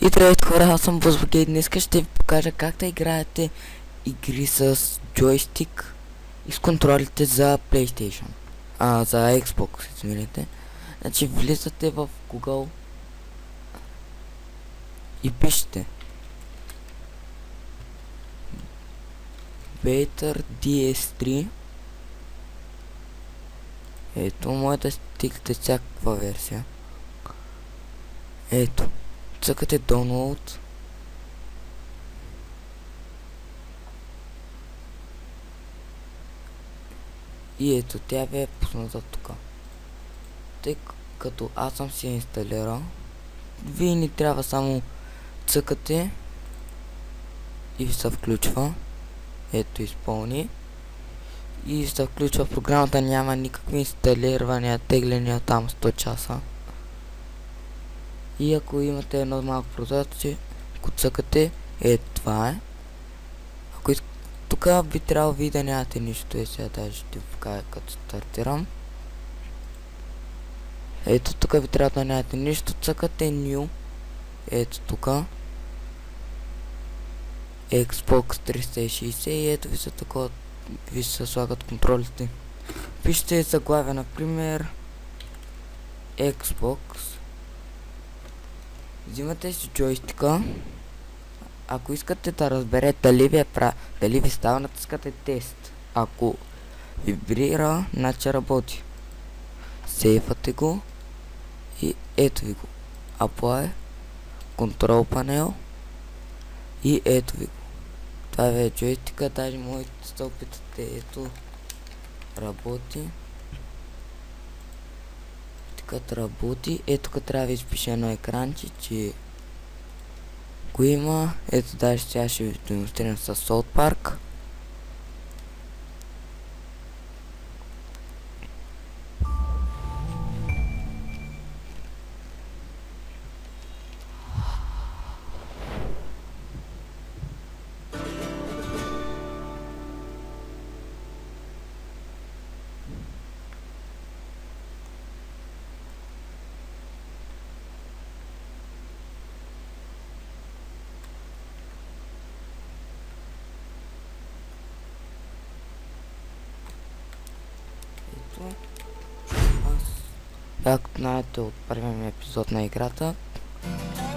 И здравейте хора, аз съм Бузбагей. Днес ще ви покажа как да играете игри с джойстик и с контролите за PlayStation. За Xbox, извинете. Значи влизате в Google и пишете Better DS3. Ето, може да стигате всякаква версия. Ето, цъкате Download. И ето, тя ви е пусната тук. Тъй като аз съм си я инсталирал, вие ни трябва само цъкате и ви се включва. Ето, изпълни. И се включва програмата, няма никакви инсталирания, тегления там 100 часа. И ако имате едно малко прозорче, ако цъкате, това е. Ако тук би трябвало ви да нямате нищо, сега даже ще ви покажа като стартирам. Ето тук ви трябва да нямате нищо, цъкате New. Ето тук Xbox 360 и ето ви са такова, ви се слагат контролите. Пишете заглавия, например Xbox. Взимате си джойстика. Ако искате да разберете дали ви става, натискате тест. Ако вибрира, значи работи. Сейвате го и ето ви го. Apply, контрол панел и ето ви го. Това ви е джойстика, даже можете да се опитате, ето работи. Като работи, ето като трябва да изпише едно екранче, че го има. Ето даже сега ще ви демонстрирам с South Park. Аз, както знаете от първия ми епизод на играта,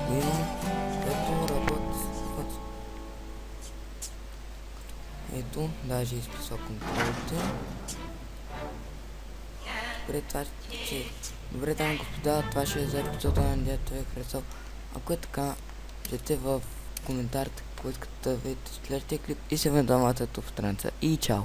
го имам, ето работи. Ето, даже изписал контролите. Добре, дами и господа, това ще е за епизода, надявате ви е харесал. Ако е така, пишете в коментарите какво искате да видите в следващия клип и се виждаме тук в страница. И чао!